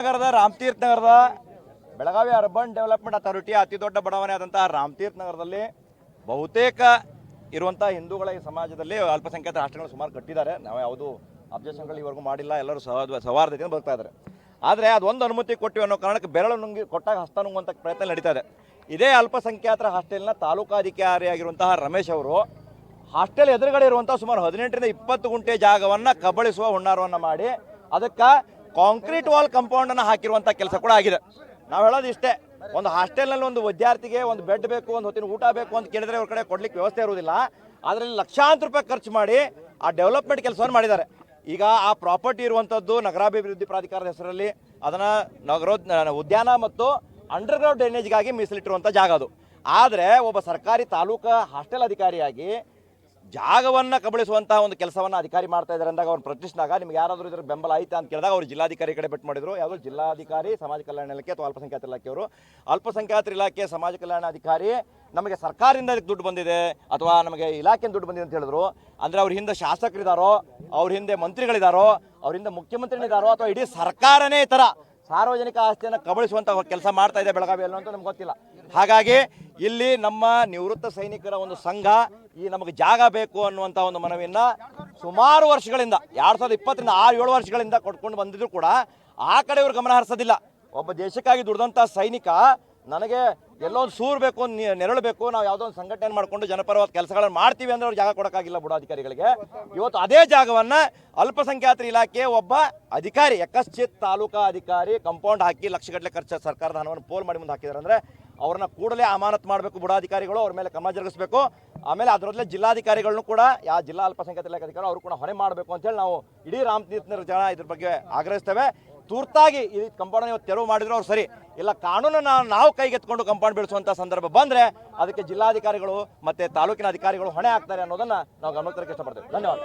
ನಗರದ ರಾಮತೀರ್ಥ ನಗರದ Belagavi urban development authority ಅತಿ ದೊಡ್ಡ ಬಡಾವಣೆ ಆದಂತಹ ರಾಮತೀರ್ಥ ನಗರದಲ್ಲಿ ಬಹುತೇಕ ಇರುವಂತಹ ಹಿಂದೂಗಳ ಈ ಸಮಾಜದಲ್ಲಿ ಅಲ್ಪಸಂಖ್ಯಾತ ರಾಷ್ಟ್ರಗಳು ಸುಮಾರು ಕಟ್ಟಿದ್ದಾರೆ. ನಾವು ಯಾವುದು ಅಬ್ಜೆಕ್ಷನ್ಗಳು ಇವರೆಗೂ ಮಾಡಿಲ್ಲ, ಎಲ್ಲರೂ ಸೌಹಾರ್ದತೆಯಿಂದ ಬರ್ತಾ ಇದ್ದಾರೆ. ಆದರೆ ಅದೊಂದು ಅನುಮತಿ ಕೊಟ್ಟಿವಿ ಅನ್ನೋ ಕಾರಣಕ್ಕೆ ಬೆರಳು ನುಂಗಿ ಕೊಟ್ಟಾಗ ಹಸ್ತ ನುಂಗುವಂಥ ಪ್ರಯತ್ನ ನಡೀತಾ ಇದೆ. ಇದೇ ಅಲ್ಪಸಂಖ್ಯಾತರ ಹಾಸ್ಟೆಲ್ನ ತಾಲೂಕಾಧಿಕಾರಿಯಾಗಿರುವಂತಹ ರಮೇಶ್ ಅವರು ಹಾಸ್ಟೆಲ್ ಎದುರುಗಡೆ ಇರುವಂಥ ಸುಮಾರು 18ರಿಂದ 20 ಗುಂಟೆ ಜಾಗವನ್ನು ಕಬಳಿಸುವ ಹುನ್ನಾರವನ್ನು ಮಾಡಿ ಅದಕ್ಕೆ ಕಾಂಕ್ರೀಟ್ ವಾಲ್ ಕಾಂಪೌಂಡನ್ನು ಹಾಕಿರುವಂಥ ಕೆಲಸ ಕೂಡ ಆಗಿದೆ. ನಾವು ಹೇಳೋದು ಇಷ್ಟೇ, ಒಂದು ಹಾಸ್ಟೆಲ್ನಲ್ಲಿ ಒಂದು ವಿದ್ಯಾರ್ಥಿಗೆ ಒಂದು ಬೆಡ್ ಬೇಕು, ಒಂದು ಹೊತ್ತಿನ ಊಟ ಬೇಕು ಅಂತ ಕೇಳಿದ್ರೆ ಅವ್ರ ಕಡೆ ಕೊಡ್ಲಿಕ್ಕೆ ವ್ಯವಸ್ಥೆ ಇರುವುದಿಲ್ಲ. ಅದರಲ್ಲಿ ಲಕ್ಷಾಂತರ ರೂಪಾಯಿ ಖರ್ಚು ಮಾಡಿ ಆ ಡೆವಲಪ್ಮೆಂಟ್ ಕೆಲಸವನ್ನು ಮಾಡಿದ್ದಾರೆ. ಈಗ ಆ ಪ್ರಾಪರ್ಟಿ ಇರುವಂಥದ್ದು ನಗರಾಭಿವೃದ್ಧಿ ಪ್ರಾಧಿಕಾರದ ಹೆಸರಲ್ಲಿ ಅದನ್ನು ಉದ್ಯಾನ ಮತ್ತು ಅಂಡರ್ಗ್ರೌಂಡ್ ಡ್ರೈನೇಜ್ಗಾಗಿ ಮೀಸಲಿಟ್ಟಿರುವಂಥ ಜಾಗ ಅದು. ಆದರೆ ಒಬ್ಬ ಸರ್ಕಾರಿ ತಾಲೂಕಾ ಹಾಸ್ಟೆಲ್ ಅಧಿಕಾರಿಯಾಗಿ ಜಾಗವನ್ನು ಕಬಳಿಸುವಂತಹ ಒಂದು ಕೆಲಸವನ್ನು ಅಧಿಕಾರಿ ಮಾಡ್ತಾ ಇದ್ದಾರೆ ಅಂದಾಗ ಅವ್ರು ಪ್ರಶ್ನಿಸಿದಾಗ ನಿಮ್ಗೆ ಯಾರಾದರೂ ಇದ್ರ ಬೆಂಬಲ ಆಯ್ತಾ ಅಂತ ಕೇಳಿದಾಗ ಅವರು ಜಿಲ್ಲಾಧಿಕಾರಿ ಕಡೆ ಬೆಟ್ಟು ಮಾಡಿದ್ರು. ಯಾವುದೋ ಜಿಲ್ಲಾಧಿಕಾರಿ ಸಮಾಜ ಕಲ್ಯಾಣ ಇಲಾಖೆ ಅಥವಾ ಅಲ್ಪಸಂಖ್ಯಾತ ಇಲಾಖೆಯವರು, ಅಲ್ಪಸಂಖ್ಯಾತರ ಇಲಾಖೆ ಸಮಾಜ ಕಲ್ಯಾಣ ಅಧಿಕಾರಿ ನಮಗೆ ಸರ್ಕಾರದಿಂದ ಇದಕ್ಕೆ ದುಡ್ಡು ಬಂದಿದೆ ಅಥವಾ ನಮಗೆ ಇಲಾಖೆಯಿಂದ ದುಡ್ಡು ಬಂದಿದೆ ಅಂತ ಹೇಳಿದ್ರು. ಅಂದರೆ ಅವ್ರ ಹಿಂದೆ ಶಾಸಕರಿದ್ದಾರೋ, ಅವ್ರ ಹಿಂದೆ ಮಂತ್ರಿಗಳಿದ್ದಾರೋ, ಅವ್ರ ಹಿಂದೆ ಮುಖ್ಯಮಂತ್ರಿಗಳಿದ್ದಾರೋ ಅಥವಾ ಇಡೀ ಸರ್ಕಾರನೇ ಈ ಥರ ಸಾರ್ವಜನಿಕ ಆಸ್ತಿಯನ್ನು ಕಬಳಿಸುವಂಥ ಕೆಲಸ ಮಾಡ್ತಾ ಇದೆ ಬೆಳಗಾವಿಯಲ್ಲಿ ಅಂತ ನಮ್ಗೆ ಗೊತ್ತಿಲ್ಲ. ಹಾಗಾಗಿ ಇಲ್ಲಿ ನಮ್ಮ ನಿವೃತ್ತ ಸೈನಿಕರ ಒಂದು ಸಂಘ ಈ ನಮಗೆ ಜಾಗ ಬೇಕು ಅನ್ನುವಂಥ ಒಂದು ಮನವಿಯನ್ನು ಸುಮಾರು ವರ್ಷಗಳಿಂದ 2020ರಿಂದ 6-7 ವರ್ಷಗಳಿಂದ ಕೊಟ್ಕೊಂಡು ಬಂದಿದ್ರು ಕೂಡ ಆ ಕಡೆ ಇವರು ಗಮನ ಹರಿಸೋದಿಲ್ಲ. ಒಬ್ಬ ದೇಶಕ್ಕಾಗಿ ದುಡಿದಂಥ ಸೈನಿಕ ನನಗೆ ಎಲ್ಲೋ ಒಂದು ಸೂರು ಬೇಕು, ಒಂದು ನೆರಳು ಬೇಕು, ನಾವು ಯಾವುದೋ ಒಂದು ಸಂಘಟನೆ ಮಾಡಿಕೊಂಡು ಜನಪರವಾದ ಕೆಲಸಗಳನ್ನು ಮಾಡ್ತೀವಿ ಅಂದರೆ ಅವ್ರು ಜಾಗ ಕೊಡೋಕ್ಕಾಗಿಲ್ಲ ಬುಡಾಧಿಕಾರಿಗಳಿಗೆ. ಇವತ್ತು ಅದೇ ಜಾಗವನ್ನು ಅಲ್ಪಸಂಖ್ಯಾತರ ಇಲಾಖೆ ಒಬ್ಬ ಅಧಿಕಾರಿ ಯಕಶ್ಚಿತ್ ತಾಲೂಕಾ ಅಧಿಕಾರಿ ಕಾಂಪೌಂಡ್ ಹಾಕಿ ಲಕ್ಷಗಟ್ಟಲೆ ಖರ್ಚು ಸರ್ಕಾರದ ಹಣವನ್ನು ಪೋಲ್ ಮಾಡಿ ಮುಂದೆ ಹಾಕಿದ್ದಾರೆ. ಅಂದರೆ ಅವ್ರನ್ನ ಕೂಡಲೇ ಅಮಾನತು ಮಾಡಬೇಕು ಬುಡಾಧಿಕಾರಿಗಳು, ಅವ್ರ ಮೇಲೆ ಕ್ರಮ ಜರುಗಿಸಬೇಕು. ಆಮೇಲೆ ಅದರಲ್ಲೇ ಜಿಲ್ಲಾಧಿಕಾರಿಗಳನ್ನು ಕೂಡ ಜಿಲ್ಲಾ ಅಲ್ಪಸಂಖ್ಯಾತ ಇಲಾಖೆ ಅಧಿಕಾರಿ ಅವರು ಕೂಡ ಹೊಣೆ ಮಾಡಬೇಕು ಅಂತೇಳಿ ನಾವು ಇಡೀ ರಾಮತೀರ್ಥ ಜನ ಇದ್ರ ಬಗ್ಗೆ ಆಗ್ರಹಿಸ್ತೇವೆ. ತುರ್ತಾಗಿ ಈ ಕಂಪೌಂಡನ್ನು ಇವತ್ತು ತೆರವು ಮಾಡಿದ್ರು ಅವ್ರು ಸರಿ ಇಲ್ಲ, ಕಾನೂನನ್ನು ನಾವು ಕೈಗೆತ್ಕೊಂಡು ಕಂಪೌಂಡ್ ಬೆಳೆಸುವಂಥ ಸಂದರ್ಭ ಬಂದರೆ ಅದಕ್ಕೆ ಜಿಲ್ಲಾಧಿಕಾರಿಗಳು ಮತ್ತು ತಾಲೂಕಿನ ಅಧಿಕಾರಿಗಳು ಹೊಣೆ ಆಗ್ತಾರೆ ಅನ್ನೋದನ್ನು ನಾವು ಗಮನಕ್ಕೆ ತರಕ್ಕೆ ಇಷ್ಟಪಡ್ತೇವೆ. ಧನ್ಯವಾದ.